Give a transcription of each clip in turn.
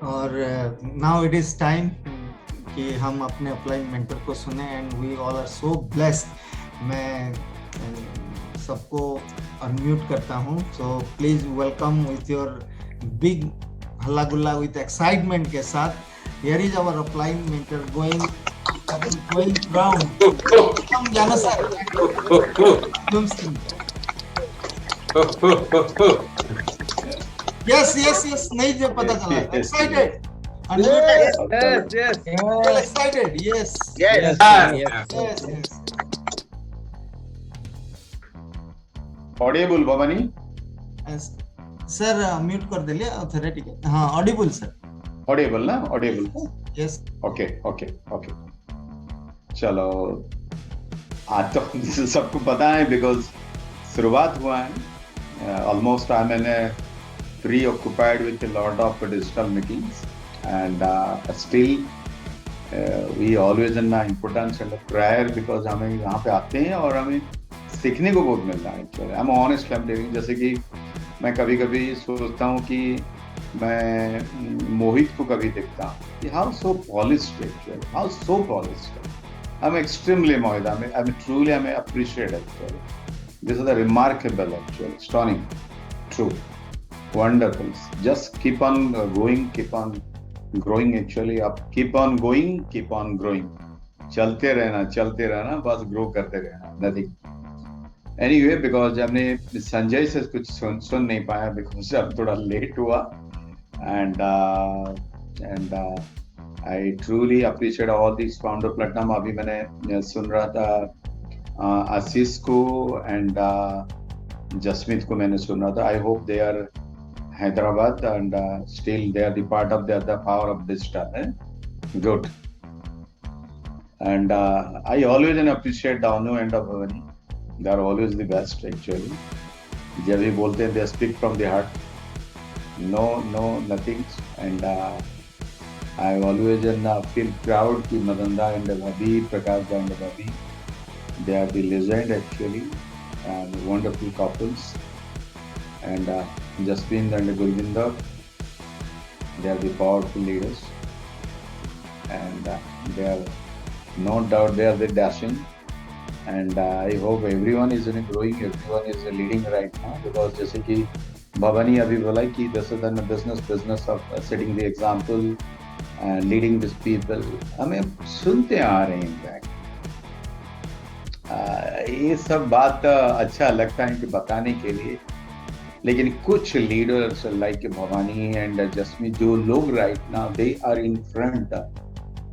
और now it is time कि हम अपने अपलाइन मेंटर को सुने, and we all are so blessed. मैं सबको अनम्यूट करता हूं, so please welcome with your big हल्ला गुल्ला, विथ एक्साइटमेंट के साथ। Here is our upline mentor going round. हम जाना सर। यस यस यस, नहीं जो पता चला, excited, Yes, unmuted, yes. well excited, yes Yes. yes yes। Audible Bhavani? Sir mute कर दिलिए ऑथोरेटिक। हाँ, ऑडिबल सर। ऑडिबल ना? Audible. Yes. Okay okay okay, चलो। आज तो सबको पता है बिकॉज शुरुआत हुआ है। ऑलमोस्ट आई मैंने pre occupied with a lot of digital meetings, and still we always in the importance and the prayer, because हमें यहाँ पे आते हैं और हमें सीखने को बहुत मिल रहा है। Actually I am honest, I am telling. जैसे कि मैं कभी कभी सोचता हूँ कि मैं मोहित को कभी देखता हूँ कि how so polished, actually how so polished. I am extremely Mohit, I am truly, I am appreciate actually. This is the remarkable, actually stunning, true, wonderful. Just keep on going, keep on growing, actually up, keep on going, keep on growing. चलते रहना, बस grow करते रहना, nothing। Anyway, because हमने संजय से कुछ सुन नहीं पाया, because अब थोड़ा लेट हुआ, and I truly appreciate all these founder platinum। अभी मैंने सुन रहा था आशीष को and जसमीत को मैंने सुन रहा था। I hope they are Hyderabad, and still they are the part of the power of digital. Good. And I always appreciate Danu and Bhavani. They are always the best, actually. जब भी बोलते हैं, they speak from the heart. No, nothing. And I always feel proud कि Madanda and Bhabi, Prakash and Bhabi, they are the legend, actually, and wonderful couples. And Jaswin and Gurvinder, they are the powerful leaders, and they are no doubt they are the dashing, and I hope everyone is growing, everyone is leading right now, because जैसे कि भवानी अभी बोला कि this is the business of setting the example and leading these people। हमें सुनते आ रहे हैं in fact, ये सब बात अच्छा लगता है कि बताने के लिए, लेकिन कुछ leaders like Bhavani and Jasmeet, जो लोग right now they are in front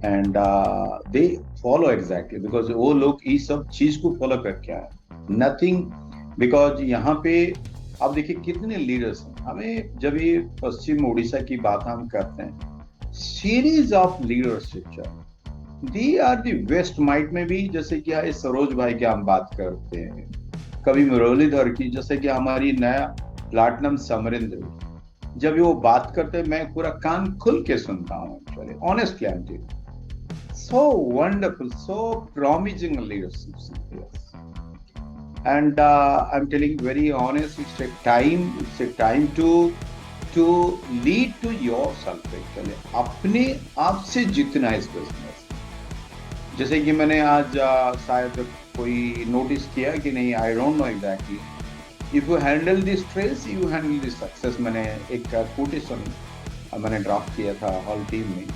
and they follow exactly, because वो लोग इस सब चीज को फॉलो करके आए, नथिंग। बिकॉज यहाँ पे आप देखिए कितने लीडर्स हैं। हमें जब ये पश्चिम उड़ीसा की बात हम करते हैं, series of leadership, they are the west might में भी, जैसे कि सरोज भाई की हम बात करते हैं, कभी मुरलीधर की, जैसे कि हमारी नया प्लैटिनम समरेंद्र, जब वो बात करते हैं मैं पूरा कान खुल के सुनता हूँ, actually honestly I am telling. So wonderful, so promising leadership, and I am telling very honest, it's take time to lead to yourself, actually अपने आप से जितना इस बिजनेस। जैसे कि मैंने आज शायद कोई नोटिस किया कि नहीं, I don't know exactly, if you handle the stress you handle the success. मैंने एक कोटेशन मैंने ड्राफ्ट किया था हॉल टीम में,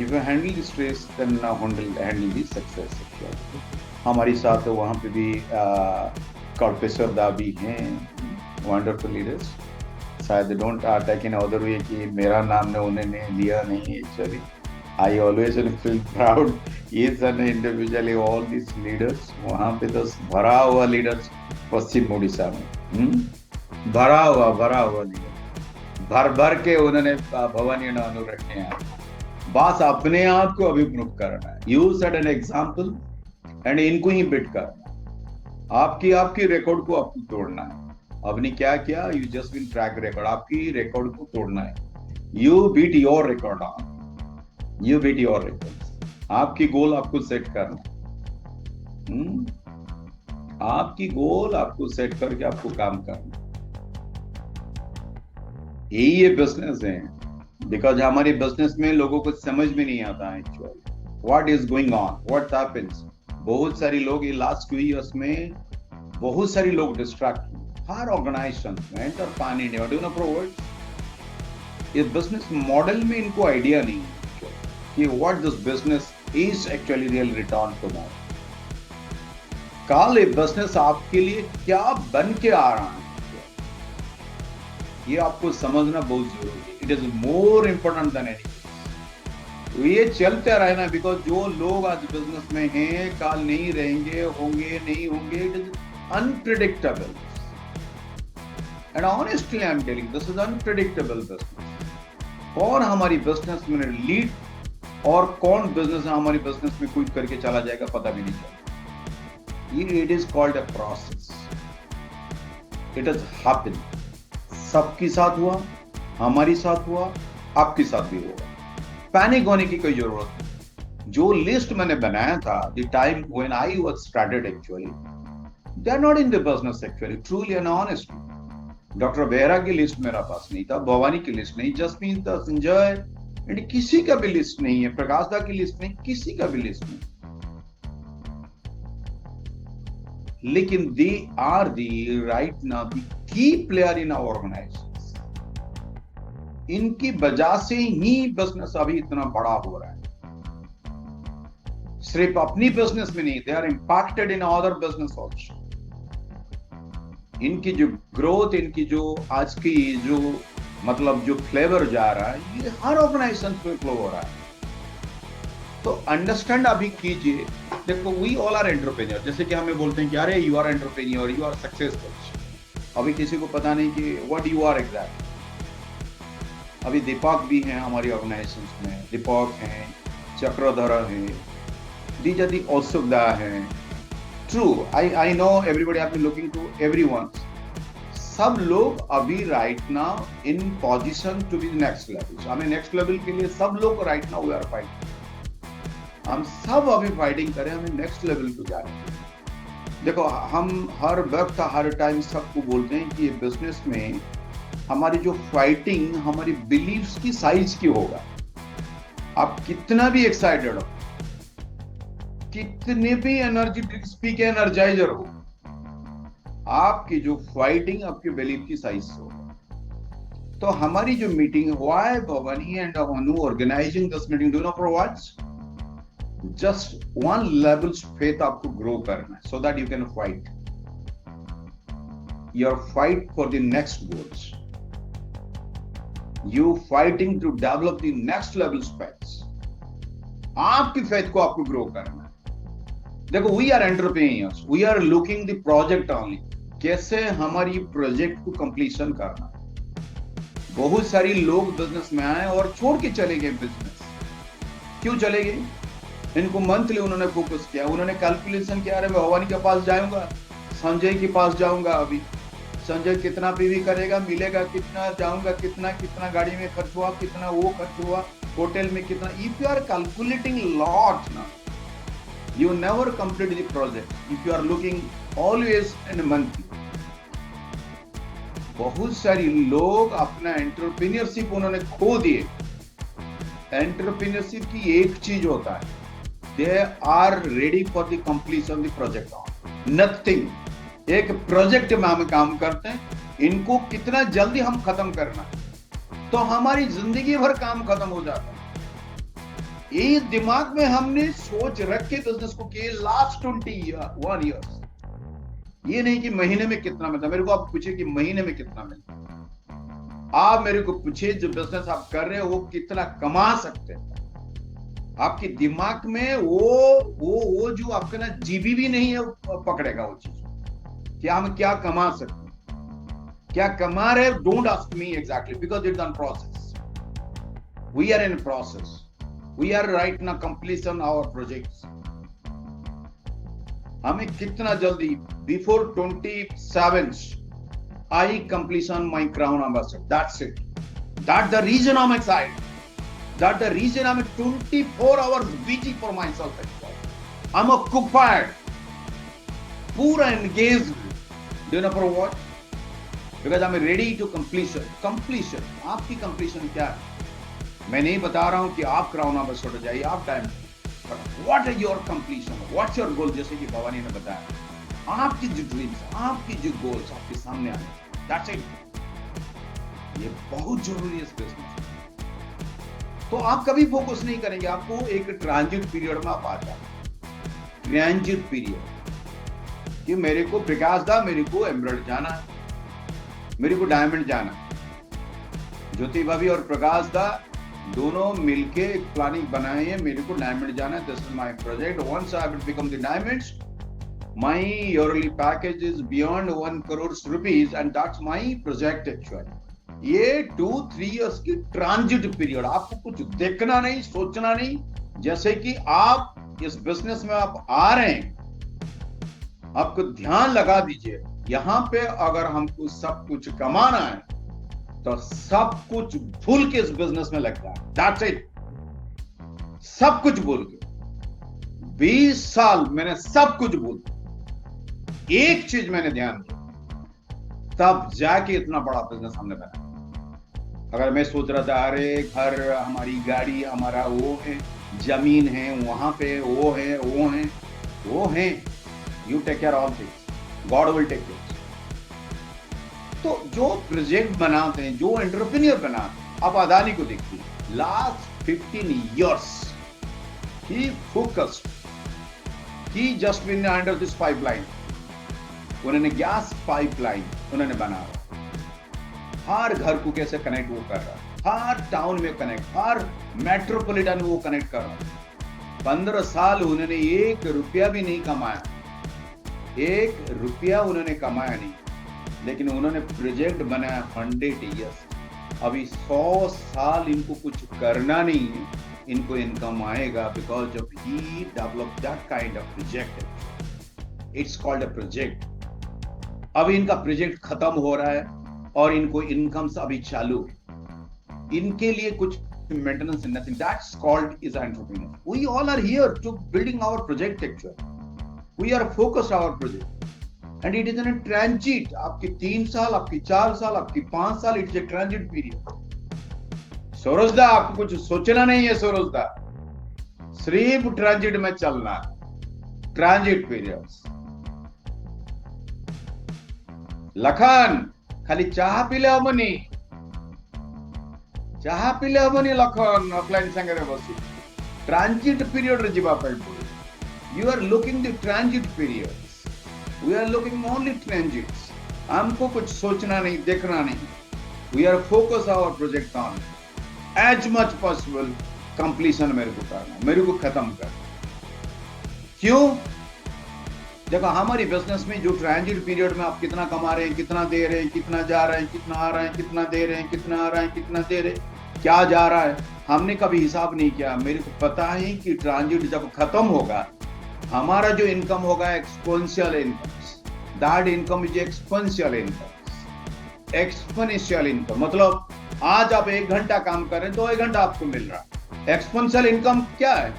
if you handle the stress then handle the success. हमारे साथ वहाँ पे भी कॉर्पेश्वर दा भी हैं, वंडरफुल लीडर्स। शायद don't take in other way कि मेरा नाम ने उन्होंने लिया नहीं, actually I always feel proud each and individually all these leaders। वहाँ पे तो भरा हुआ लीडर्स पश्चिम उड़ीसा में, भरा हुआ लीडर, भर के उन्होंने भवानी नानू रखे हैं। बस अपने आप को अभिमुख करना है, you set an example and इनको ही बिट करना, आपकी रिकॉर्ड को आपको तोड़ना है। आपने क्या किया, you just will track record, आपकी रिकॉर्ड को तोड़ना है। You beat your record on, you beat your record. आपकी गोल आपको सेट करना, आपकी गोल आपको सेट करके आपको काम करना, यही ये बिजनेस है। बिकॉज हमारे बिजनेस में लोगों को समझ में नहीं आता है actually what is going on, what happens. बहुत सारे लोग ये लास्ट 2 years में बहुत सारे लोग डिस्ट्रैक्ट हर ऑर्गेनाइजेशन में एंटर पानी इस बिजनेस मॉडल में इनको आइडिया नहीं है कि what this business is actually real return tomorrow. कल ये बिजनेस आपके लिए क्या बन के आ रहा है, ये आपको समझना बहुत जरूरी है। It is more important than anything. ये चलते रहना, बिकॉज जो लोग आज बिजनेस में हैं कल नहीं रहेंगे, होंगे नहीं होंगे। It is unpredictable and honestly I am telling this is unpredictable business. कौन हमारी बिजनेस में लीड और कौन बिजनेस हमारी बिजनेस में क्विट करके चला जाएगा पता भी नहीं चलेगा। ये it is called a process, it is happen. सबके साथ हुआ, हमारे साथ हुआ, आपके साथ भी होगा। पैनिक होने की कोई जरूरत नहीं। जो लिस्ट मैंने बनाया था the time when I was started actually they are not in the business actually, truly and honestly. Doctor Behera की लिस्ट मेरा पास नहीं था, भवानी की लिस्ट नहीं, जसमीत दा, संजय एंड किसी का भी लिस्ट नहीं है, प्रकाश दा की लिस्ट नहीं, किसी का भी लिस्ट नहीं। लेकिन they are the right now the key player in our organisation. इनकी वजह से ही बिजनेस अभी इतना बड़ा हो रहा है। सिर्फ अपनी बिजनेस में नहीं, they are impacted in other business also. इनकी जो ग्रोथ, इनकी जो आज की जो मतलब जो फ्लेवर जा रहा है, ये हर ऑर्गेनाइजेशन पे फ्लो हो रहा है। तो अंडरस्टैंड अभी कीजिए। देखो वी ऑल आर एंटरप्रेन्योर, जैसे कि हमें बोलते हैं कि अरे you are entrepreneur, you are successful. अभी किसी को पता नहीं कि व्हाट यू आर एग्जैक्ट। अभी दीपक भी हैं हमारी ऑर्गेनाइजेशन में, दीपक हैं, चक्रधर हैं, दीजती औसुकदा हैं। True, I know everybody have been looking to everyone. सब लोग अभी right now in position to be next level. हमें नेक्स्ट लेवल के लिए सब लोग right now we are fighting. हम सब अभी फाइटिंग करें हमें नेक्स्ट लेवल को जाने के लिए। देखो हम हर वक्त हर टाइम सबको बोलते हैं कि ये बिजनेस में हमारी जो फाइटिंग हमारी बिलीव्स की साइज की होगा। आप कितना भी एक्साइटेड हो, कितने भी एनर्जी ड्रिंक्स पी के एनर्जाइजर हो, आपकी जो फाइटिंग आपके बिलीव की साइज से होगा। तो हमारी जो मीटिंग हुआ है Bhavani and Anu organizing this meeting, do not provides just one level faith आपको ग्रो करना है so that you can fight your fight for the next goals. You fighting to develop the next level specs. आपकी faith को आपको grow करना है। देखो we are entrepreneurs, we are looking the project only, कैसे हमारी प्रोजेक्ट को completion करना। बहुत सारी लोग बिजनेस में आए और छोड़ के चले गए बिजनेस। क्यों चले गए? इनको मंथली उन्होंने फोकस किया, उन्होंने कैलकुलेशन किया, अरे मैं भवानी के पास जाऊंगा, संजय के पास जाऊंगा, अभी संजय कितना पीवी करेगा, मिलेगा कितना, जाऊंगा कितना, कितना गाड़ी में खर्च हुआ, कितना वो खर्च हुआ, होटल में कितना। If you are calculating lot ना, you never complete the project if you are looking always in a monthly। बहुत सारी लोग अपना एंटरप्रेन्योरशिप उन्होंने खो दिए। एंटरप्रेन्योरशिप की एक चीज होता है, they are ready for the completion the project, nothing. एक प्रोजेक्ट में हम काम करते हैं, इनको कितना जल्दी हम खत्म करना है, तो हमारी जिंदगी भर काम खत्म हो जाता है। ये दिमाग में हमने सोच रख के बिजनेस को किए लास्ट 21 years। ये नहीं कि महीने में कितना मिलता। मेरे को आप पूछे कि महीने में कितना मिलता, आप मेरे को पूछे जो बिजनेस आप कर रहे हो वो कितना कमा सकते हैं। आपके दिमाग में वो जो आपका ना जीबी भी नहीं है वो पकड़ेगा वो चीज कि हम क्या कमा सकते, क्या कमा रहे। Don't ask me exactly because it's on process, we are in process. We are right now completion our projects। हमें कितना जल्दी before 27th I completion my crown ambassador। That's it। That's the reason I'm excited। That's the reason I'm 24 hours busy for myself। I'm occupied, पूरा engaged। Do you know for what? Because I'm ready to completion। Completion, आपकी completion क्या है? मैं नहीं बता रहा हूं कि आप क्राउन ऑफिस हो जाइए, आप time, but what is your completion, what's your goal, जैसे कि भवानी ने बताया, आपकी जो ड्रीम्स, आपकी जो गोल्स आपके सामने आए, दैट्स इट। ये बहुत जरूरी है इस बिजनेस में। तो आप कभी फोकस नहीं करेंगे, आपको एक ट्रांजिट पीरियड में आप आ जाए, ट्रांजिट पीरियड, कि मेरे को प्रकाश दा, मेरे को एमरल्ड जाना है, मेरे को डायमंड जाना है। ज्योति भाभी और प्रकाश दा दोनों मिलके एक प्लानिंग बनाए हैं, मेरे को डायमंड जाना है, this is my project, once I will become the diamonds, my yearly package is beyond 1 crore rupees and that's my project actually। ये 2-3 years की ट्रांजिट पीरियड, आपको कुछ देखना नहीं, सोचना नहीं। जैसे कि आप इस बिजनेस में आप आ रहे हैं, आपको ध्यान लगा दीजिए, यहां पे अगर हमको सब कुछ कमाना है तो सब कुछ भूल के इस बिजनेस में लगता है, दैट्स इट। सब कुछ भूल के 20 साल मैंने सब कुछ भूल, एक चीज मैंने ध्यान दिया, तब जाके इतना बड़ा बिजनेस हमने बनाया। अगर मैं सोच रहा था अरे घर, हमारी गाड़ी, हमारा वो है, जमीन है, वहां पे वो है, वो है, वो है, you take care all things, God will take care. तो जो प्रोजेक्ट बनाते हैं, जो एंटरप्रेन्योर बनाते हैं, आप अदानी को देखिए, last 15 years he focused, he just been under this pipeline, उन्होंने गैस पाइपलाइन उन्होंने बना, हर घर को कैसे कनेक्ट वो कर रहा, हर टाउन में कनेक्ट, हर मेट्रोपॉलिटन वो कनेक्ट कर रहा। 15 साल उन्होंने 1 रुपया भी नहीं कमाया, 1 रुपया उन्होंने कमाया नहीं, लेकिन उन्होंने प्रोजेक्ट बनाया 100 years। अभी 100 साल इनको कुछ करना नहीं है, इनको इनकम आएगा, because of he develop that kind of project, it's called a project. अभी इनका प्रोजेक्ट खत्म हो रहा है और इनको इनकम अभी चालू है, इनके लिए कुछ maintenance nothing, that's called is entrepreneur. We all are here to building our project actually, we are focused our project and it is an transit. आपकी 3 साल, आपकी 4 साल, आपकी 5 साल, इट्स ए ट्रांजिट पीरियड। सरोजदा, आपको कुछ सोचना नहीं है सरोजदा, सिर्फ ट्रांजिट में चलना, ट्रांजिट पीरियड्स। लखन, खाली चाह पीले हमनी, चाह पीले हमनी लखन, ऑफलाइन संगे बसी ट्रांजिट पीरियड रे जीवा पाई पड़े। You are looking the transit periods, we are looking only transits. हमको कुछ सोचना नहीं, देखना नहीं, we are focus our project on as much possible completion मेरे को करना, मेरे को खत्म करना। क्यों? देखो हमारी बिजनेस में जो ट्रांजिट पीरियड में आप कितना कमा रहे हैं, कितना दे रहे हैं, कितना जा रहे हैं, कितना आ रहा है, कितना दे रहे हैं, कितना आ रहा है, कितना दे रहे हैं, क्या जा रहा है, हमने कभी हिसाब नहीं किया। मेरे को पता है कि ट्रांजिट जब खत्म होगा, हमारा जो इनकम होगा exponential income, that income is exponential income. Exponential income मतलब आज आप 1 घंटा काम कर रहे हैं तो 1 घंटा आपको मिल रहा है। एक्सपोनेंशियल इनकम क्या है?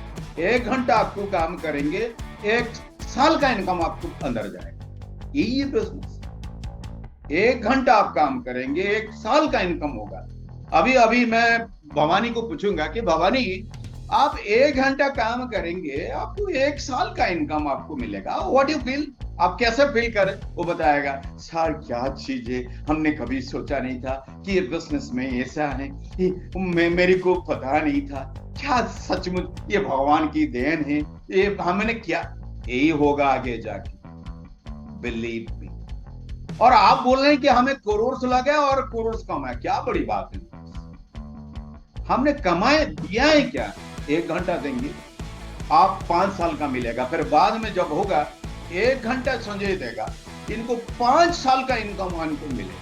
1 घंटा आपको काम करेंगे, 1 साल का इनकम आपको अंदर जाएगा। यही है बिजनेस। 1 घंटा आप काम करेंगे, 1 साल का इनकम होगा। अभी मैं भवानी को पूछूंगा कि भवानी, आप 1 घंटा काम करेंगे, आपको 1 साल का इनकम आपको मिलेगा, व्हाट यू फील, आप कैसे फील करें? वो बताएगा, सर क्या चीज है, हमने कभी सोचा नहीं था कि ये बिजनेस में ऐसा है, मेरे को पता नहीं था, क्या सचमुच ये भगवान की देन है, ये हमने क्या, यही होगा आगे जाके, बिलीव मी। और आप बोल रहे हैं कि हमें करोड़ लगा और करोड़ कमाया, क्या बड़ी बात है। हमने कमाए, दिया है क्या? 1 घंटा देंगे, आप 5 साल का मिलेगा, फिर बाद में जब होगा 1 घंटा संजय देगा, इनको 5 साल का इनकम इनको मिले,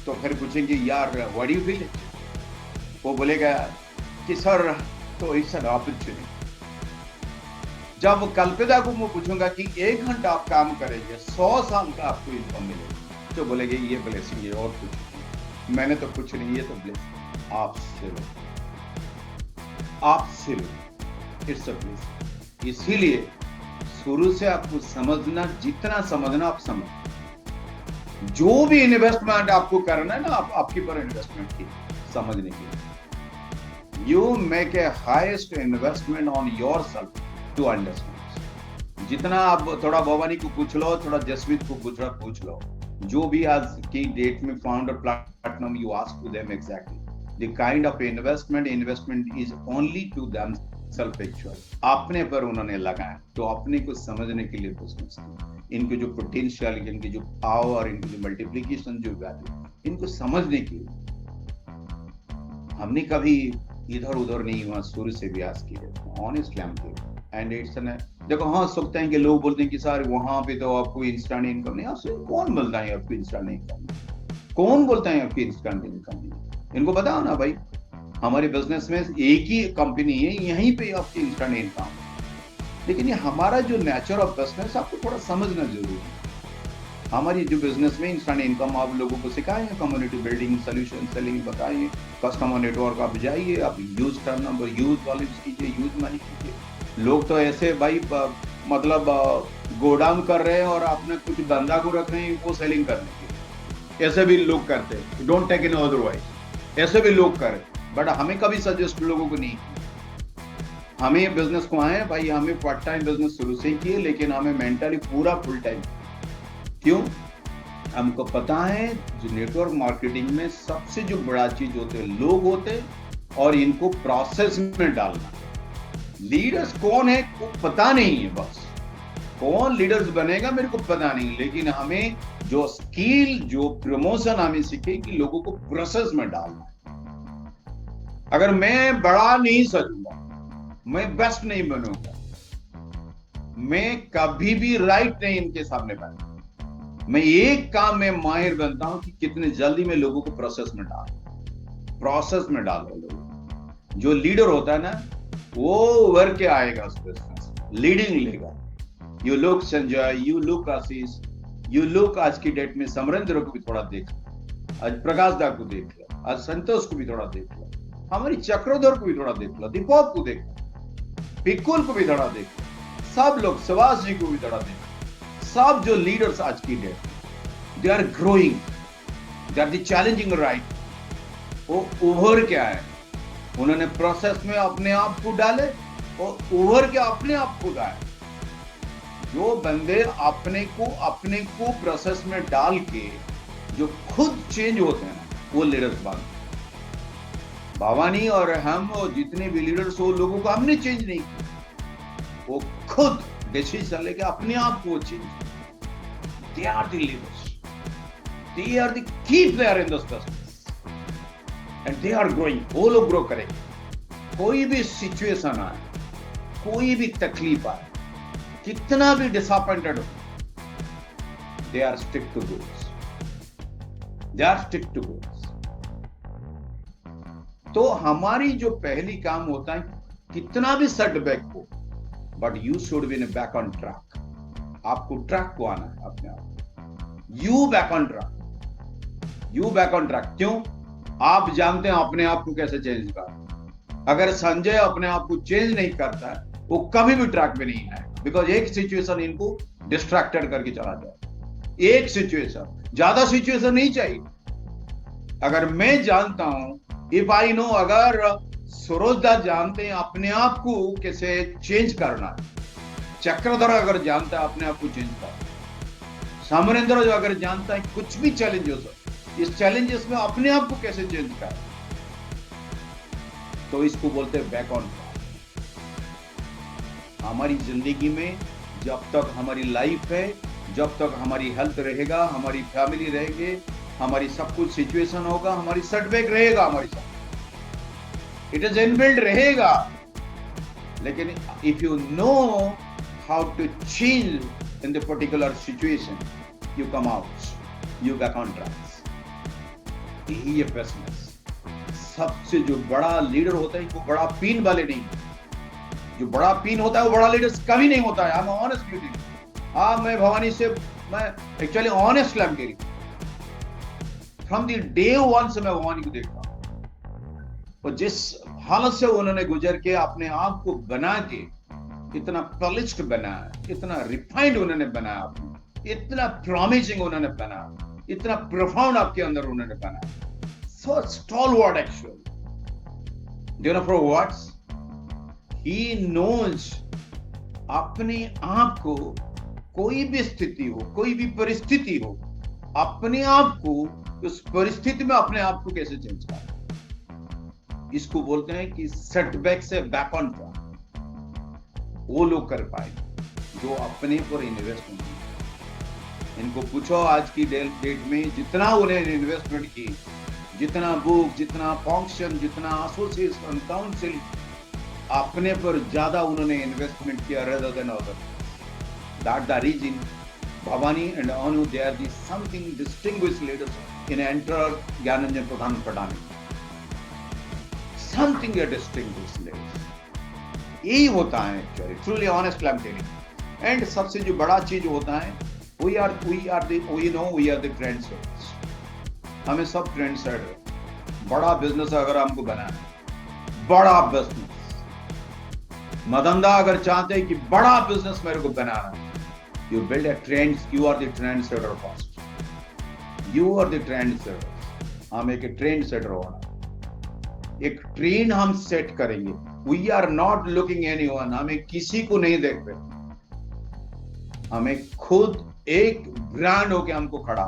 तो फिर पूछेंगे यार व्हाट डू यू फील? वो बोलेगा कि सर तो इट्स एन अपॉर्चुनिटी। जब कल्पिता को मैं पूछूंगा कि 1 घंटा आप काम करेंगे, 100 साल का आपको इनकम मिलेगा, तो बोलेंगे ये ब्लेसिंग है और कुछ नहीं, मैंने तो कुछ नहीं, ये तो ब्लेसिंग आपसे लो, आपसे लो, इट्स अ ब्लेसिंग। इसीलिए शुरू से आपको समझना, जितना समझना आप समझ, जो भी इन्वेस्टमेंट आपको करना है ना, आपकी पर इन्वेस्टमेंट की समझने के लिए, You make a highest investment on yourself to understand. जितना आप थोड़ा भवानी को पूछ लो, थोड़ा जसमीत को पूछ लो, जो भी आज की डेट में founder platinum, you ask to them exactly the kind of investment is only to them self actual. अपने पर उन्होंने लगाया, तो अपने को समझने के लिए बिजनेस की, इनके जो पोटेंशियल, इनकी जो पावर, इनकी जो मल्टीप्लीकेशन, जो वैल्यू, इनको समझने के लिए हमने कभी इधर उधर नहीं हुआ, शुरू से भी आज की ऑनेस्टली हम एंड इट्स देखो. हाँ, सकते हैं कि लोग बोलते हैं कि सर वहां पे तो आपको इंस्टेंट इनकम नहीं. आपसे कौन बोलता है आपको इंस्टेंट इनकम? कौन बोलता है आपकी इंस्टेंट इनकम नहीं? इनको बताओ ना भाई, हमारे बिजनेस में एक ही कंपनी है, यहीं पे आपकी इंस्टेंट इनकम. लेकिन ये हमारा जो नेचर ऑफ बिजनेस आपको थोड़ा समझना जरूरी है. हमारी जो बिजनेस में इंस्टेंट इनकम आप लोगों को सिखाए हैं, कम्युनिटी बिल्डिंग, सोल्यूशन सेलिंग बताइए, कस्टमर नेटवर्क आप जाइए, आप यूज टर्न यूज वॉल्यूम्स कीजिए, यूज मनी कीजिए. लोग तो ऐसे भाई मतलब गोडाउन कर रहे हैं और आपने कुछ बंदा को रख रहे हैं वो सेलिंग करने के, ऐसे भी लोग करते हैं. डोंट टेक इन अदरवाइज, ऐसे भी लोग करें. बट हमें कभी सजेस्ट लोगों को नहीं, हमें बिजनेस को आए भाई, हमें पार्ट टाइम बिजनेस शुरू से किए, लेकिन हमें मेंटली पूरा फुल टाइम. क्यों? हमको पता है जो नेटवर्क मार्केटिंग में सबसे जो बड़ा चीज होते हैं लोग होते हैं, और इनको प्रोसेस में डालना. लीडर्स कौन है को पता नहीं है, बस कौन लीडर्स बनेगा मेरे को पता नहीं, लेकिन हमें जो स्किल, जो प्रमोशन हमें सीखे कि लोगों को प्रोसेस में डालना. अगर मैं बड़ा नहीं सजूंगा, मैं बेस्ट नहीं बनूंगा, मैं कभी भी राइट नहीं इनके सामने बनूंगा. मैं एक काम में माहिर बनता हूं कि कितने जल्दी मैं लोगों को प्रोसेस में डालो. लोग जो लीडर होता है ना, वो उभर के आएगा उस बिजनेस, लीडिंग लेगा. You look Sanjay, you look Ashish, you look आज की डेट में समरेंद्र को भी थोड़ा देख लो, आज प्रकाश दा को देख लो, आज संतोष को भी थोड़ा देख लो, हमारी चक्रधर को भी थोड़ा देख लो, दीपक को देख लो, पिकुल को भी थोड़ा देख लो, सब लोग, सुभाष जी को भी थोड़ा देख लो. सब जो लीडर्स आज की date, they are growing, they are the challenging right. वो उभर के आए, उन्होंने प्रोसेस में अपने आप को डाले और उभर के अपने आप को गाए. जो बंदे अपने को प्रोसेस में डाल के जो खुद चेंज होते हैं, वो लीडर्स बनते. भवानी और हम और जितने भी लीडर्स हो, लोगों को हमने चेंज नहीं किया, वो खुद डिसीजन लेके अपने आप को change. They are the leaders, they are the key player in this business and they are growing. वो लोग ग्रो करेंगे. कोई भी सिचुएशन आए, कोई भी तकलीफ आए, कितना भी डिसअपॉइंटेड हो, they are stick to goals, they are stick to goals. तो हमारी जो पहली काम होता है, कितना भी सेटबैक हो, but you should be back on track. आपको ट्रैक को आना है अपने आप. You back on track. क्यों? आप जानते हैं अपने आप को कैसे चेंज करना. अगर संजय अपने आप को चेंज नहीं करता है, वो कभी भी ट्रैक पे नहीं आएगा. बिकॉज एक सिचुएशन इनको डिस्ट्रैक्टेड करके चला जाए. एक सिचुएशन, ज्यादा सिचुएशन नहीं चाहिए. अगर मैं जानता हूं, इफ आई नो, अगर सरोजदास जानते हैं अपने आप को कैसे चेंज करना, चक्रधर अगर जानता है अपने आप को चेंज करना, समरेंद्र जो अगर जानता है कुछ भी चैलेंज हो सकता, इस चैलेंजेस में अपने आप को कैसे चेंज करना, तो इसको बोलते हैं बैक ऑन ट्रैक. हमारी जिंदगी में जब तक हमारी लाइफ है, जब तक हमारी हेल्थ रहेगा, हमारी फैमिली रहेगी, हमारी सब कुछ सिचुएशन होगा, हमारी सेटबैक रहेगा, हमारी सब इट इज इनबिल्ड रहेगा. लेकिन if you know how to change in the particular situation, you come out, you back on track. यही है बिजनेस. सबसे जो बड़ा लीडर होता है वो बड़ा पीन वाले नहीं. जो बड़ा पीन होता है वो बड़ा लीडर कभी नहीं होता है. I'm honest with you. हाँ, मैं भवानी से, मैं एक्चुअली ऑनेस्ट क्लेम करी, फ्रॉम द डे वन से मैं भवानी को देखता हूं. और जिस हालत से उन्होंने गुजर के अपने आप को बना के इतना पॉलिश्ड बनाया, इतना रिफाइंड उन्होंने बनाया, इतना प्रॉमिसिंग उन्होंने बनाया, इतना प्रोफाउंड आपके अंदर उन्होंने बनाया. So stalwart actually. Do you know for what? He knows अपने आप को, कोई भी स्थिति हो, कोई भी परिस्थिति हो, अपने आप को उस परिस्थिति में अपने आप को कैसे चेंज करना, इसको बोलते हैं कि सेटबैक से बैक ऑन ट्रैक। वो लोग कर पाए जो अपने पर इन्वेस्टमेंट। इनको पूछो आज की डेट में जितना उन्हें इन्वेस्टमेंट की, जितना बुक, जितना फंक्शन, जितना एसोसिएशन, काउंसिल, अपने पर ज्यादा उन्होंने इन्वेस्टमेंट किया rather than other. That's the reason Bhavani and Anu, they are the something distinguished leaders in enter Gyananjan Pradhan Pradhani. Something a distinguished leaders. यही होता है actually. Truly honest I'm telling. And सबसे जो बड़ा चीज होता है, we are the trendsetters. हमें सब ट्रेंडसेटर। बड़ा बिजनेस अगर हमको बनाना है, बड़ा बिजनेस, मदनदा अगर चाहते हैं कि बड़ा बिजनेस मेरे को बनाना है, you build a trend, you are the trendsetter first. You are the trendsetter. हम एक ट्रेंडसेटर होना, एक ट्रेंड हम सेट करेंगे। We are not looking anyone. हमें किसी को नहीं देख रहे, हमें खुद एक ब्रांड होके हमको खड़ा,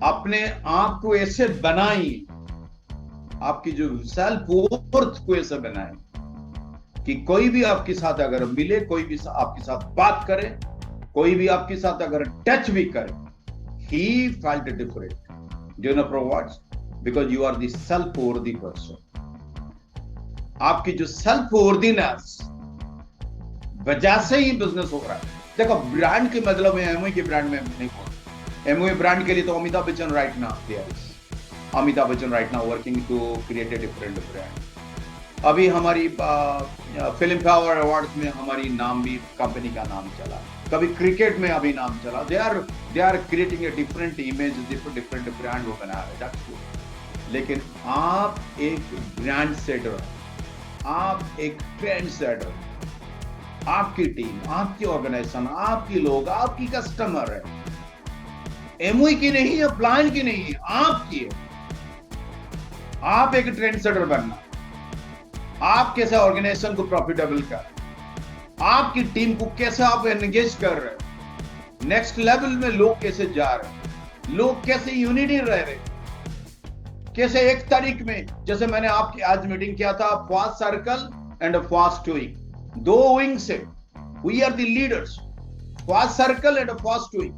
अपने आप को ऐसे बनाइए, आपकी जो सेल्फ वर्थ को ऐसे बनाए कि कोई भी आपके साथ अगर मिले, कोई भी आपके साथ बात करे, कोई भी आपके साथ अगर टच भी करे, he felt different. Do you know for what? Because you are the self-worthy person. आपकी जो सेल्फ वर्दीनेस वजह से ही बिजनेस हो रहा है। देखो ब्रांड के मतलब में एमवे के ब्रांड में नहीं बोल, एमवे ब्रांड के लिए तो Amitabh Bachchan right now, Amitabh Bachchan right now working to create a different brand. अभी हमारी फिल्म फेयर अवार्ड्स में हमारी नाम भी, कंपनी का नाम चला, कभी क्रिकेट में अभी नाम चला। They are creating a different image, different brand वो बना रहे हैं। लेकिन आप एक ब्रांड सेटर, आप एक ट्रेंड सेटर, आपकी टीम, आपकी ऑर्गेनाइजेशन, आपकी लोग, आपकी कस्टमर है, एमओई की नहीं है, प्लान की नहीं है, आपकी है। आप एक ट्रेंड सेटर बनना, आप कैसे ऑर्गेनाइजेशन को प्रॉफिटेबल कर, आपकी टीम को कैसे आप एंगेज कर रहे, नेक्स्ट लेवल में लोग कैसे जा रहे, लोग कैसे यूनिटी रह रहे, कैसे एक तारीख में, जैसे मैंने आपकी आज मीटिंग किया था, fast circle and fast wing, दो विंग से we are the leaders, fast circle and fast wing.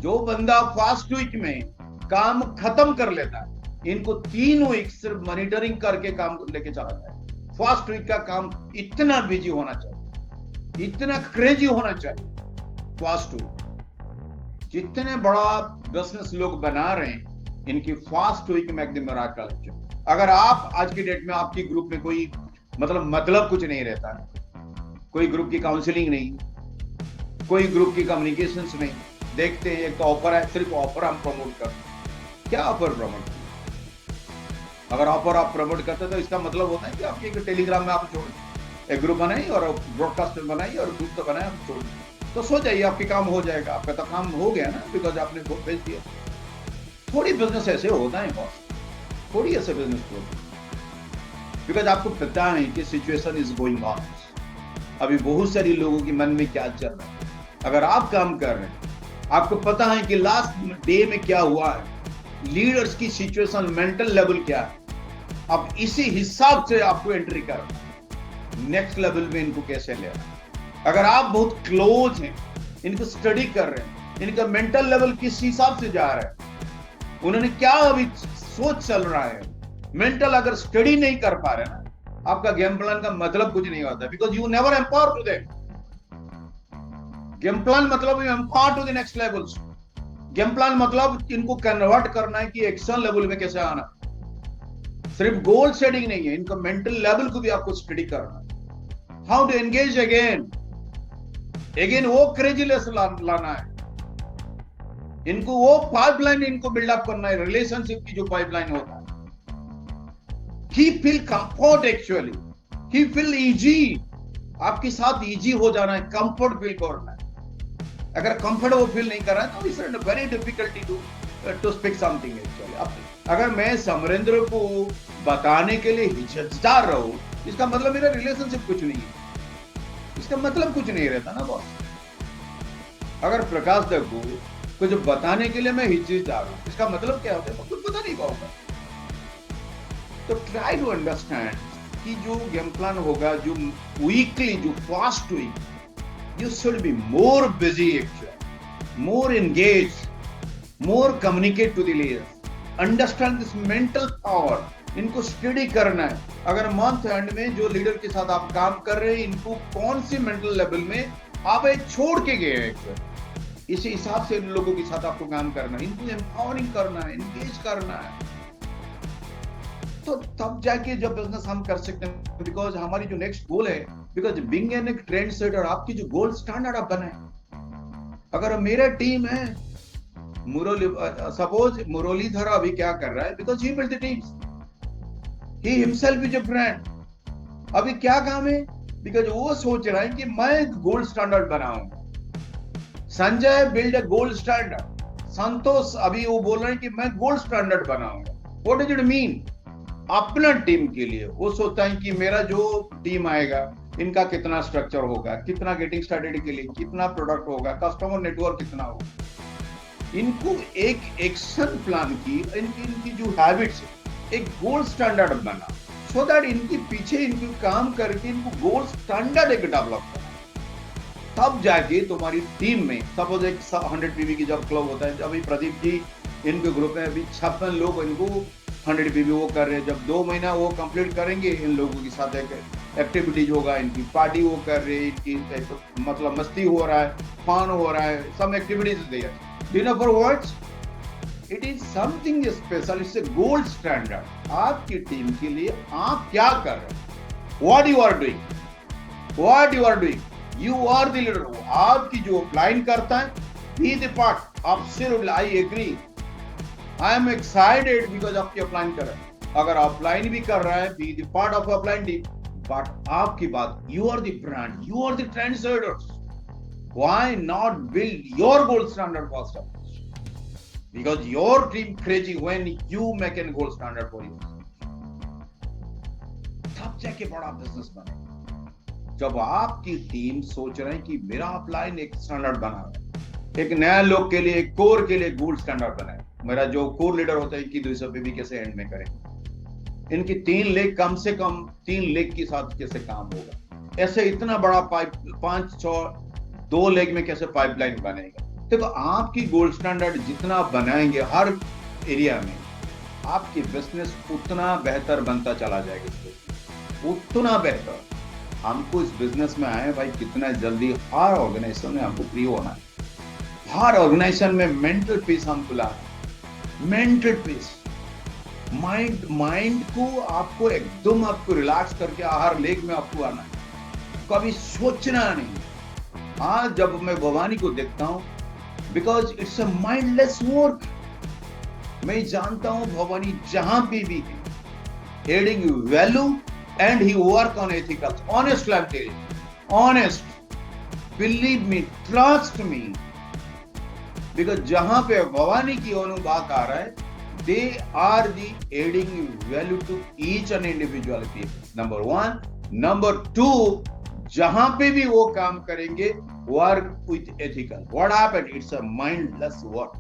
जो बंदा फास्ट वीक में काम खत्म कर लेता है, इनको 3 वीक सिर्फ मॉनिटरिंग करके काम लेके चला जाए। फास्ट वीक का काम इतना बिजी होना चाहिए, इतना क्रेजी होना चाहिए। फास्ट वीक जितने बड़ा बिजनेस लोग बना रहे हैं, इनकी फास्ट वीक में एकदम मिराकल है। अगर आप आज की डेट में आपकी ग्रुप में कोई मतलब कुछ नहीं रहता है, कोई ग्रुप की काउंसलिंग नहीं, कोई ग्रुप की कम्युनिकेशंस नहीं, देखते हैं एक तो ऑफर है, सिर्फ ऑफर हम प्रमोट करते। क्या ऑफर प्रमोट? अगर ऑफर आप प्रमोट करते तो इसका मतलब होता है कि आप एक टेलीग्राम में आप छोड़, एक ग्रुप बनाइए और ब्रॉडकास्ट में बनाइए और ग्रुप तो बनाए, आप छोड़ तो सो जाइए, आपकी काम हो जाएगा। आपका तो काम हो गया ना, बिकॉज आपने भेज दिया। थोड़ी बिजनेस ऐसे होता है बॉस, थोड़ी ऐसे बिजनेस होता है, बिकॉज आपको पता है कि सिचुएशन इज गोइंग ऑन। अभी बहुत सारी लोगों के मन में क्या चल रहा है। अगर आप काम कर रहे हैं, आपको पता है कि लास्ट डे में क्या हुआ है, लीडर्स की सिचुएशन, मेंटल लेवल क्या है, अब इसी हिसाब से आपको एंट्री करना, नेक्स्ट लेवल में इनको कैसे लेना। अगर आप बहुत क्लोज हैं, इनको स्टडी कर रहे हैं, इनका मेंटल लेवल किस हिसाब से जा रहा है, उन्होंने क्या अभी सोच चल रहा है, मेंटल अगर स्टडी नहीं कर पा रहे ना, आपका गेम प्लान का मतलब कुछ नहीं होता, because you never empower to them. Game plan मतलब empower to the next levels. Game plan मतलब इनको कन्वर्ट करना है कि एक्शन लेवल में कैसे आना। सिर्फ गोल सेटिंग नहीं है, इनका मेंटल लेवल को भी आपको स्टडी करना है। हाउ टू एंगेज अगेन वो क्रेजीनेस लाना है, इनको वो पाइपलाइन इनको बिल्डअप करना है, रिलेशनशिप की जो पाइपलाइन होता है। He feel comfort, actually he feel easy, आपके साथ इजी हो जाना है, कंफर्ट फील करना है। अगर कंफर्ट वो फील नहीं कर रहा है तो it's very difficulty to to speak something actually. अब अगर मैं समरेंद्र को बताने के लिए हिचकिचा रहा हूं, इसका मतलब मेरा रिलेशनशिप कुछ नहीं है, इसका मतलब कुछ नहीं रहता ना बॉस। अगर प्रकाश दत्त को कुछ बताने के लिए मैं हिचकिचा रहा हूं, इसका मतलब क्या होता है, मैं कुछ बता नहीं पाऊंगा। तो ट्राई टू अंडरस्टैंड कि जो गेम प्लान होगा, जो वीकली, जो fast week, you should be more busy actually, more engaged, more communicate to the leaders, understand this mental power, इनको स्टडी करना है। अगर मंथ एंड में जो लीडर के साथ आप काम कर रहे हैं, इनको कौन सी मेंटल लेवल में आप छोड़ के गए हैं, इसी हिसाब से इन लोगों के साथ आपको काम करना है, इनको एम्पावरिंग करना है, एंगेज करना है। तो तब जाके जब बिजनेस हम कर सकते हैं, बिकॉज हमारी जो नेक्स्ट गोल है, बिकॉज बिंग एन एक ट्रेंड सेटर, आपकी जो गोल्ड स्टैंडर्ड आप बनाए। अगर मेरा टीम है मुरली, सपोज मुरलीधर अभी क्या कर रहा है, because he build the teams, he himself is a brand. अभी क्या काम है, बिकॉज वो सोच रहा है कि मैं गोल्ड स्टैंडर्ड बनाऊंगा। Sanjay build a gold standard, Santosh अभी वो बोल रहे हैं कि मैं गोल्ड स्टैंडर्ड बनाऊंगा। What does it mean? अपना टीम के लिए वो सोचता है कि मेरा जो टीम आएगा, इनका कितना स्ट्रक्चर होगा, कितना गेटिंग स्टार्टेड के लिए कितना प्रोडक्ट होगा, कस्टमर नेटवर्क कितना होगा, इनको एक एक्शन प्लान की, इनकी जो हैबिट्स, एक गोल्ड स्टैंडर्ड बना, सो दैट इनके पीछे इनको काम करके इनको गोल्ड स्टैंडर्ड एक डेवलप करना। तब जाके तुम्हारी टीम में, सपोज एक 100 पीवी की जब क्लब होता है, अभी प्रदीप जी इनके ग्रुप में अभी 56 लोग इनको 100 पीवी वो कर रहे हैं। जब 2 महीना वो कंप्लीट करेंगे, इन लोगों के साथ एक एक्टिविटीज होगा, इनकी पार्टी वो कर रहे हैं, इनकी मतलब मस्ती हो रहा है, फन हो रहा है, some activities there. Do you know for what? It is something special, it's a gold standard. आपकी टीम के लिए आप क्या कर रहे हैं, what you are doing, what you are doing, you are the leader. आपकी जो अपलाइन करता है, be the part. Absolutely I agree, I am excited because आपकी अपलाइन कर रहा है। अगर अपलाइन भी कर रहा है, be the part of upline team. But आपकी बात, you are the brand, you are the trend setters, why not build your gold standard first of? Because your team crazy when you make a gold standard for you. तब जाके बड़ा business बने। जब आपकी team सोच रहे हैं कि मेरा अपलाइन एक स्टैंडर्ड बना है, एक नया लोग के लिए, एक कोर के लिए गोल्ड स्टैंडर्ड बनाए। मेरा जो कोर लीडर होता है, इनकी 200 पीवी कैसे एंड में करें, इनकी 3 लेग कम से कम 3 लेग के साथ कैसे काम होगा, ऐसे इतना बड़ा पाइप 5-6 2 लेग में कैसे पाइपलाइन बनेगा। देखो, आपकी गोल्ड स्टैंडर्ड जितना बनाएंगे हर एरिया में, आपकी बिजनेस उतना बेहतर बनता चला जाएगा, उतना बेहतर। हमको इस बिजनेस में आए भाई, कितना जल्दी हर ऑर्गेनाइजेशन में हमको फ्री होना है। हर ऑर्गेनाइजेशन में मेंटल पीस हमको लाना है, मेंटल पीस। माइंड को आपको एकदम आपको रिलैक्स करके हर लेग में आपको आना है, कभी सोचना नहीं। आज जब मैं भवानी को देखता हूं, because it's a mindless work. मैं जानता हूं भवानी जहां पे भी है, adding value and he work on ethical, honest, I am telling, honest, believe me, trust me. Because जहां पे भवानी की बात आ रहा है, they are the adding value to each and individual people, number 1। Number 2, जहां पे भी वो काम करेंगे, work with ethical. What happened? It's a mindless work.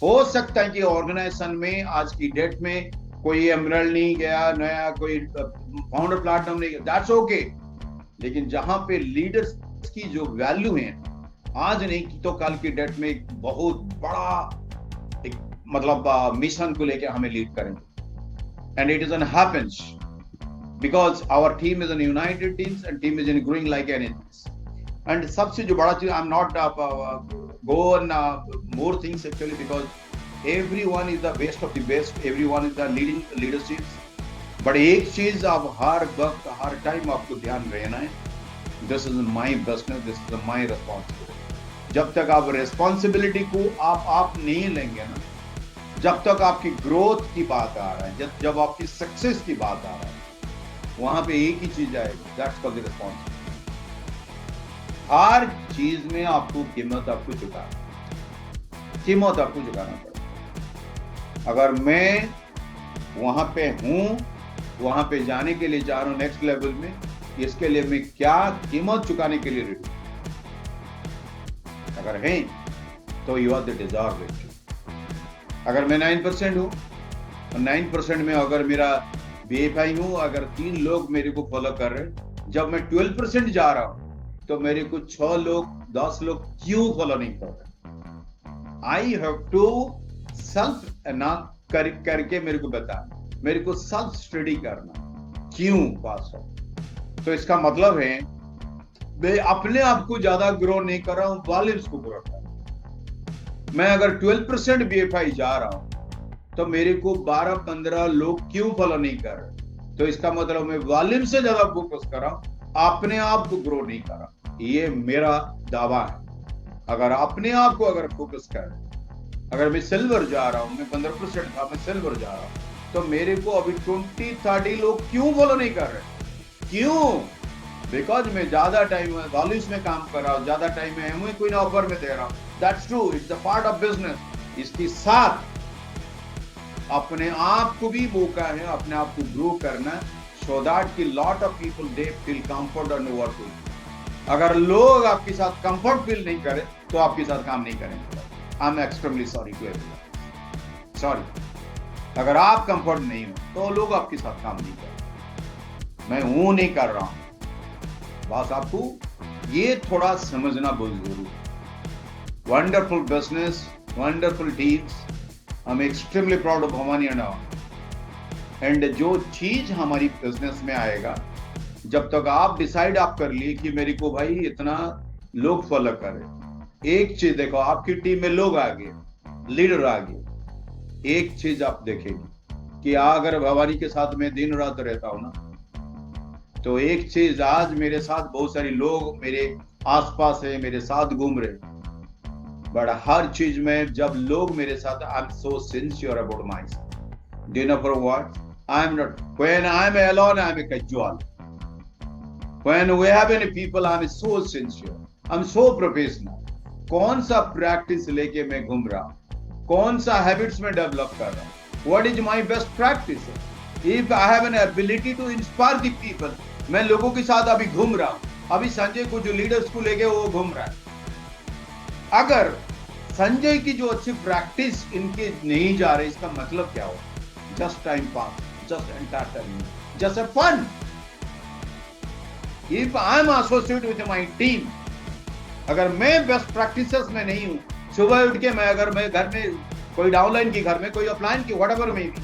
हो सकता है कि ऑर्गेनाइजेशन में आज की डेट में कोई एमरल्ड नहीं गया, नया कोई फाउंडर प्लैटिनम नहीं गया, दैट्स ओके। लेकिन जहां पे लीडर्स की जो वैल्यू है, आज नहीं तो कल की डेट में एक बहुत बड़ा एक मतलब मिशन को लेकर हमें लीड करेंगे। And it is N happens because our team is an united teams and team is in growing like anything. And सबसे जो बड़ा चीज, I'm not go on more things actually, because everyone is the best of the best, everyone is the leading leadership. but एक चीज आप हर वक्त हर time आपको ध्यान रहना है, this is my business, this is my responsibility. जब तक आप रिस्पॉन्सिबिलिटी को आप नहीं लेंगे ना, जब तक आपकी ग्रोथ की बात आ रहा है, जब आपकी सक्सेस की बात आ रहा है, वहां पे एक ही चीज आएगी, दैट्स कॉल्ड द रिस्पॉन्सिबिलिटी। हर चीज में आपको कीमत आपको चुकाना। कीमत आपको चुकाना पड़ेगा। अगर मैं वहां पे हूं, वहां पे जाने के लिए जा रहा हूं नेक्स्ट लेवल में, इसके लिए मैं क्या कीमत चुकाने के लिए रेडी, अगर है तो you are the deserve it. अगर मैं 9% हूं, 9% में अगर मेरा BFI हूं, अगर 3 लोग मेरे को फॉलो कर रहे हैं, जब मैं 12% जा रहा हूं तो मेरे को 6 लोग 10 लोग क्यों फॉलो नहीं कर रहे? आई हैव टू सेल्फ ना करके मेरे को बता, मेरे को सेल्फ स्टडी करना क्यों पास हो। तो इसका मतलब है मैं अपने आप को ज्यादा ग्रो नहीं कर रहा हूं, वॉल्यूम्स को ग्रो कर रहा हूं। मैं अगर 12% BFI जा रहा हूं तो मेरे को 12-15 लोग क्यों फॉलो नहीं कर रहे? तो इसका मतलब मैं वॉल्यूम से ज्यादा फोकस कर रहा हूं, अपने आप को ग्रो नहीं कर रहा। ये मेरा दावा है। अगर अपने आप को अगर फोकस कर, अगर मैं सिल्वर जा रहा हूं, मैं 15% था, मैं सिल्वर जा रहा हूं, तो मेरे को अभी 20-30 लोग क्यों फॉलो नहीं कर रहे? क्यों? बिकॉज मैं ज्यादा टाइम वॉल्यूम्स में काम कर रहा हूं, ज्यादा टाइम में एमओए कोई ऑफर में दे रहा हूं। That's true, it's a part of business. इसके साथ अपने आप को भी मौका है अपने आप को ग्रो करना, सो दैट कि lot of people they feel comfort on work. अगर लोग आपके साथ कंफर्ट फील नहीं करें तो आपके साथ काम नहीं करेंगे। I am extremely sorry to everyone, sorry. अगर आप कंफर्ट नहीं हो तो लोग आपके साथ काम नहीं करें। मैं वो नहीं कर रहा हूं, बस आपको ये थोड़ा समझना बहुत जरूरी। Wonderful business, wonderful teams, I'm extremely proud of Bhavani and all। And जो चीज हमारी बिजनेस में आएगा, जब तक आप डिसाइड आप कर लिए कि मेरे को भाई इतना लोग फॉलो करे, एक चीज देखो, आपकी टीम में लोग आ गए, लीडर आ गए, एक चीज आप देखेंगे कि अगर भवानी के साथ मैं दिन रात रहता हूं ना, तो एक चीज, आज मेरे साथ बहुत सारे लोग मेरे आसपास है, मेरे साथ घूम रहे, बट हर चीज में जब लोग मेरे साथ, I am so sincere about my self. Do you know for what? I am not, when I am alone I am a casual, when we have any people I am so sincere, I am so professional. कौन सा practice लेके मैं घूम रहा हूं, कौन सा habits में डेवलप कर रहा हूं, what is my best practice. If I have an ability to inspire the people, मैं लोगों के साथ अभी घूम रहा हूं, अभी संजय को जो लीडर्स को लेके वो घूम रहा है, अगर संजय की जो अच्छी प्रैक्टिस इनके नहीं जा रही, इसका मतलब क्या हो? Just time pass, just entertainment, just a fun. If I am associate with my team, अगर मैं बेस्ट प्रैक्टिसेस में नहीं हूं, सुबह उठ के मैं अगर मैं घर में कोई डाउनलाइन की, घर में कोई अपलाइन की, व्हाटएवर में भी,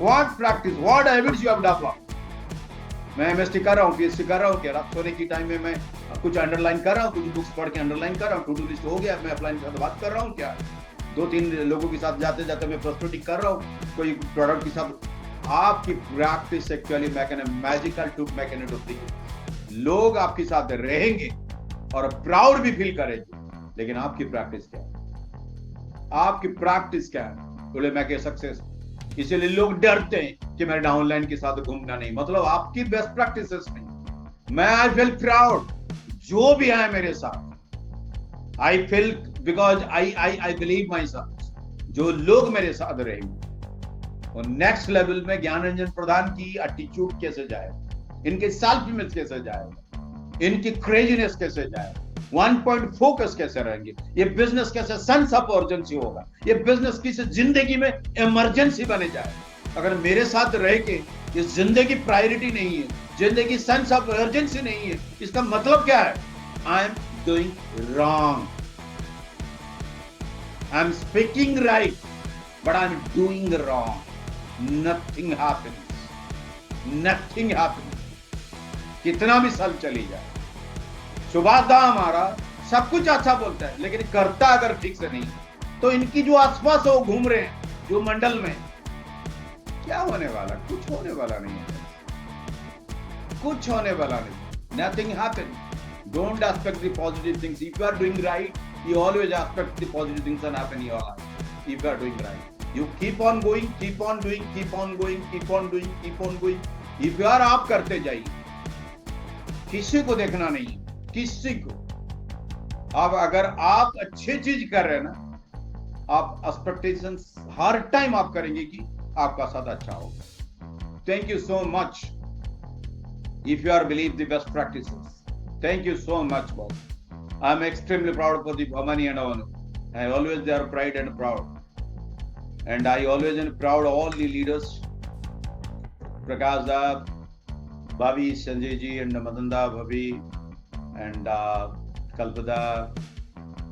what practice, what habits you have developed. मैं एमएसटी कर रहा हूँ, पीएचडी कर रहा हूँ, क्या रात सोने की टाइम में मैं कुछ अंडरलाइन कर रहा हूँ, कुछ बुक्स पढ़ के अंडरलाइन कर रहा हूँ, टू डू लिस्ट हो गया, मैं अपलाइन कर बात कर रहा हूँ, क्या 2-3 लोगों के साथ जाते जाते मैं प्रस्तुति कर रहा हूँ कोई प्रोडक्ट के साथ। आपकी practice actually magical to mechanic, लोग आपके साथ रहेंगे और प्राउड भी फील करेंगे। लेकिन आपकी प्रैक्टिस क्या है? आपकी प्रैक्टिस क्या है? बोले मैं के सक्सेस, इसीलिए लोग डरते हैं कि मैं डाउनलाइन के साथ घूमना नहीं, मतलब आपकी बेस्ट प्रैक्टिसेस नहीं। मैं आई फील प्राउड, जो भी है मेरे साथ, I feel because I believe my self. जो लोग मेरे साथ रहेंगे और नेक्स्ट लेवल में ज्ञान रंजन प्रधान की एटीट्यूड कैसे जाएगा, इनके सेल्फ इमेज कैसे जाएगा, इनकी क्रेजीनेस कैसे जाएगा, 1 पॉइंट फोकस कैसे रहेंगे, ये बिजनेस कैसे सेंस ऑफ अर्जेंसी होगा, ये बिजनेस किसी जिंदगी में इमरजेंसी बने जाए। अगर मेरे साथ रह के ये जिंदगी प्रायोरिटी नहीं है, जिंदगी सेंस ऑफ अर्जेंसी नहीं है, इसका मतलब क्या है? I am doing wrong, I am speaking right but I am doing wrong. Nothing happens, nothing happens. कितना भी साल चली जाए, सुभाष दा हमारा सब कुछ अच्छा बोलता है, लेकिन करता अगर ठीक से नहीं, तो इनकी जो आसपास वो घूम रहे हैं, जो मंडल में, क्या होने वाला? कुछ होने वाला नहीं है, कुछ होने वाला नहीं। Nothing happen. Don't expect the positive things. If you are doing right, you always expect the positive things to happen in your life. If you are doing right, you keep on going, keep on doing, keep on going, keep on doing, keep on going. If you are, आप करते जाइए, किसी को देखना नहीं, किसी को। अब अगर आप अच्छी चीज कर रहे हैं ना, आप एक्सपेक्टेशंस हर टाइम आप करेंगे कि आपका साथ अच्छा होगा। Thank you so much if you are believe the best practices. Thank you so much, boss. I am extremely proud for the Bhamani and Avanu. I always they are pride and proud. And I always am proud all the leaders, Prakash da, Bhavi, Sanjay ji, and Madanda, Bhavi, and Kalpada.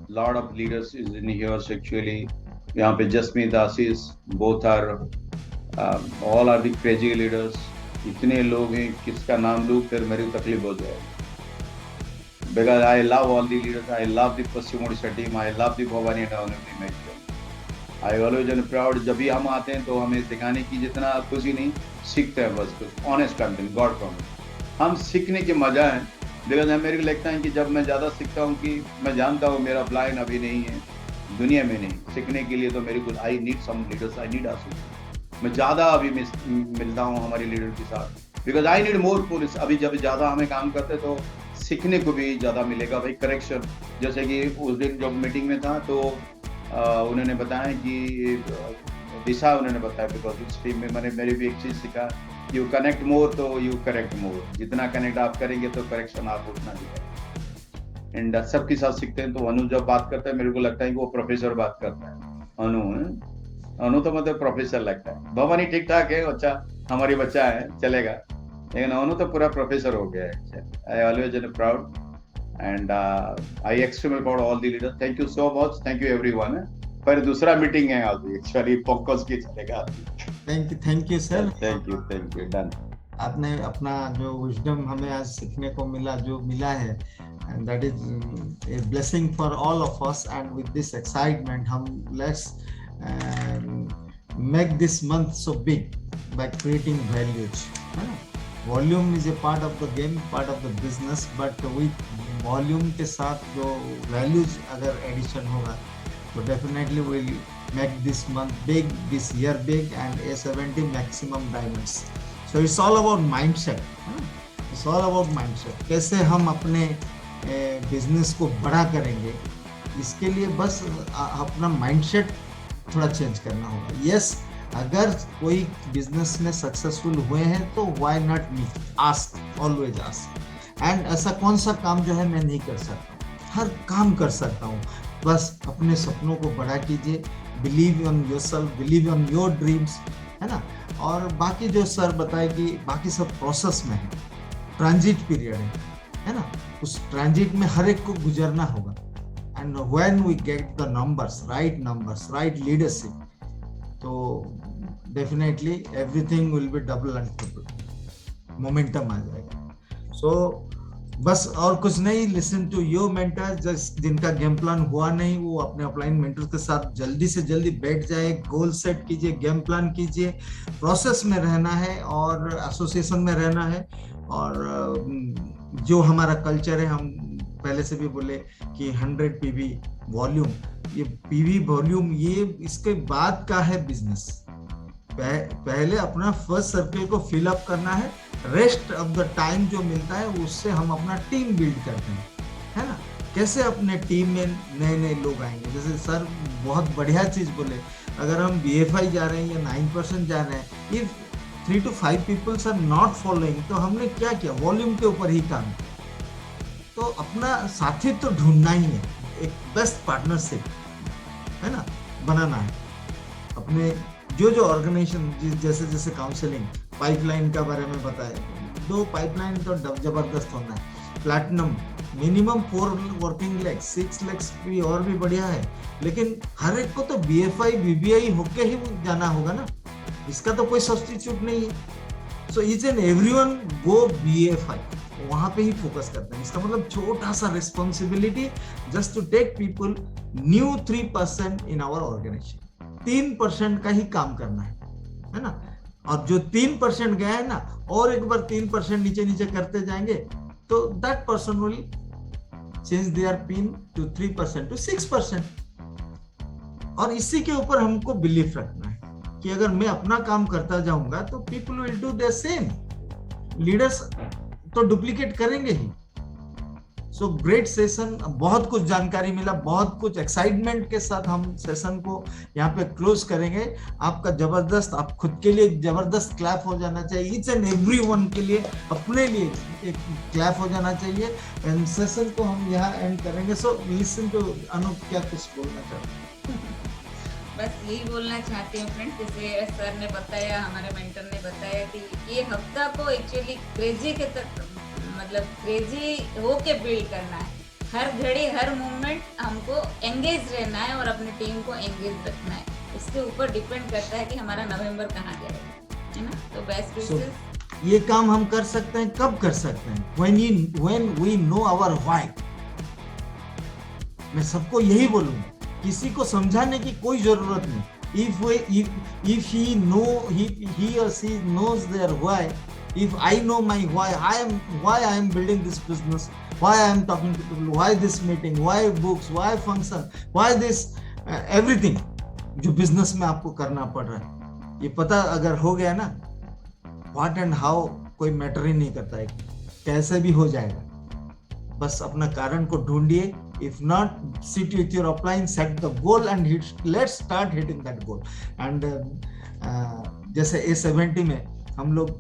Lot of leaders is in here actually. यहाँ पे जसमीत आशीष, both are all are the crazy leaders. इतने लोग हैं, किसका नाम लूं फिर मेरी तकलीफ हो जाए। Because I love all the leaders, I love the Paschim Odisha team, I love the Bhavani and Avanu team. I always am proud। जब भी हम आते हैं तो हमें सिखाने की जितना खुशी नहीं, सीखते हैं बस कुछ। ऑनेस्ट कंटेंट, गॉड प्रॉमिस, हम सीखने के मजा है। बिकॉज मेरे को लगता है कि जब मैं ज़्यादा सीखता हूँ कि मैं जानता हूँ मेरा प्लान अभी नहीं है दुनिया में, नहीं सीखने के लिए तो मेरे को I need some leaders, I need आसू। मैं ज़्यादा अभी मिलता हूँ हमारे लीडर के साथ, because I need more police. अभी जब ज़्यादा हमें काम करते तो सीखने को भी ज़्यादा मिलेगा भाई। करेक्शन, जैसे कि उस दिन जब मीटिंग में था तो उन्होंने बताया कि दिशा उन्होंने बताया, बिकॉज इस टीम में मैंने भी एक चीज़ सीखा, यू कनेक्ट मोर तो यू करेक्ट मोर। जितना कनेक्ट आप करेंगे तो करेक्शन आप उतना भी करेंगे। एंड सबके साथ सीखते हैं। तो अनु जब बात करता है मेरे को लगता है कि वो प्रोफेसर बात करता है। अनु तो मतलब प्रोफेसर लगता है। भवानी ठीक ठाक है, अच्छा हमारी बच्चा है, चलेगा, लेकिन अनु तो पूरा प्रोफेसर हो गया है। I always am proud and I extremely proud all the leaders. Thank you so much, thank you everyone. पर दूसरा मीटिंग है आज एक्चुअली, फोकस की चलेगा। Thank you sir, thank you done. आपने अपना जो विजडम हमें आज सीखने को मिला, जो मिला है, and that is a blessing for all of us, and with this excitement हम let's make this month so big by creating values। Volume is a part of the game, part of the business, but with volume के साथ जो values अगर addition होगा तो definitely will make this month big, this year big, and A70 maximum diamonds। So it's all about mindset। It's all about mindset। कैसे हम अपने business को बड़ा करेंगे, इसके लिए बस अपना माइंडसेट थोड़ा चेंज करना होगा। यस, अगर कोई बिजनेस में सक्सेसफुल हुए हैं तो why not me, ask, always ask. And ऐसा कौन सा काम जो है मैं नहीं कर सकता, हर काम कर सकता हूँ। बस अपने सपनों को बड़ा कीजिए, believe on yourself, believe on your dreams, है ना। और बाकी जो सर बताए कि बाकी सब प्रोसेस में है, ट्रांजिट पीरियड है ना, उस ट्रांजिट में हर एक को गुजरना होगा। And when we get the numbers, right leadership, तो definitely everything will be double and triple, momentum आ जाएगा। सो बस और कुछ नहीं, लिसन टू योर मेंटर। जिनका गेम प्लान हुआ नहीं वो अपने अपलाइन मेंटर के साथ जल्दी से जल्दी बैठ जाए, गोल सेट कीजिए, गेम प्लान कीजिए। प्रोसेस में रहना है और एसोसिएशन में रहना है। और जो हमारा कल्चर है, हम पहले से भी बोले कि 100 पीवी वॉल्यूम, ये पीवी वॉल्यूम ये इसके बाद का है बिजनेस। पहले अपना फर्स्ट सर्कल को फिल अप करना है, रेस्ट ऑफ द टाइम जो मिलता है उससे हम अपना टीम बिल्ड करते हैं, है ना। कैसे अपने टीम में नए नए लोग आएंगे, जैसे सर बहुत बढ़िया चीज बोले, अगर हम BFI जा रहे हैं या 9% जा रहे हैं, if 3 to 5 peoples are not following, तो हमने क्या किया, वॉल्यूम के ऊपर ही काम किया। तो अपना साथी तो ढूंढना ही है, एक बेस्ट पार्टनरशिप, है ना, बनाना है। अपने जो ऑर्गेनाइजेशन जैसे जैसे काउंसलिंग, पाइपलाइन का बारे में बताए, 2 पाइपलाइन तो जबरदस्त होना है। Platinum minimum 4 working legs, 6 legs भी और भी बढ़िया है, लेकिन हर एक को तो BFI BBI होके ही जाना होगा ना, इसका तो कोई सब्स्टिट्यूट नहीं है। So each and everyone go BFI, वहां पे ही फोकस करते हैं। इसका मतलब छोटा सा responsibility just to take people new 3% in our organization. 3% का ही काम करना है ना। और जो 3% गया है ना, और एक बार 3% नीचे नीचे करते जाएंगे तो that person will change their pin to 3% to 6%। और इसी के ऊपर हमको बिलीफ रखना है कि अगर मैं अपना काम करता जाऊंगा तो people will do the same. Leaders तो डुप्लीकेट करेंगे ही। सो ग्रेट सेशन, बहुत कुछ जानकारी मिला, बहुत कुछ एक्साइटमेंट के साथ हम सेशन को यहाँ पे क्लोज करेंगे। आपका जबरदस्त, आप खुद के लिए जबरदस्त क्लैप हो जाना चाहिए, ईच एंड एवरी वन के लिए, अपने लिए एक क्लैप हो जाना चाहिए। एंड सेशन को हम यहाँ एंड करेंगे। सो लिसन टू अनूप, क्या कुछ बोलना चाहते हैं? बस यही बोलना चाहती हूँ फ्रेंड्स, जैसे सर ने बताया, हमारे मेंटर ने बताया कि ये हफ्ता को एक्चुअली क्रेजी के तक, मतलब क्रेजी हो के बिल्ड करना है। हर घड़ी हर मोमेंट हमको एंगेज रहना है और अपनी टीम को एंगेज रखना है। उसके ऊपर डिपेंड करता है कि हमारा नवंबर कहाँ जाएगा, है ना। तो बेस्ट विशेस। ये काम हम कर सकते हैं, कब कर सकते हैं? when we know our why। मैं सबको यही बोलूंगा, किसी को समझाने की कोई जरूरत नहीं। If he or she knows their why, if I know my why I am building this business, why I am talking to people, why this meeting, why books, why function, why this everything जो business में आपको करना पड़ रहा है, ये पता अगर हो गया ना, व्हाट एंड हाउ कोई मैटर ही नहीं करता है, कैसे भी हो जाएगा। बस अपना कारण को ढूंढिए। If not, sit with your upline, set the goal and let's start hitting that goal. And जैसे A70 में हम लोग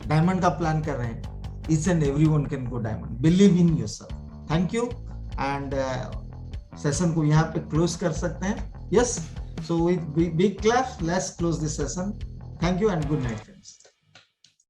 डायमंड का प्लान कर रहे हैं, each and everyone can go diamond. Believe in yourself. Thank you. And session को यहाँ पे क्लोज कर सकते हैं। Yes. So with big claps, let's close this session. Thank you and good night.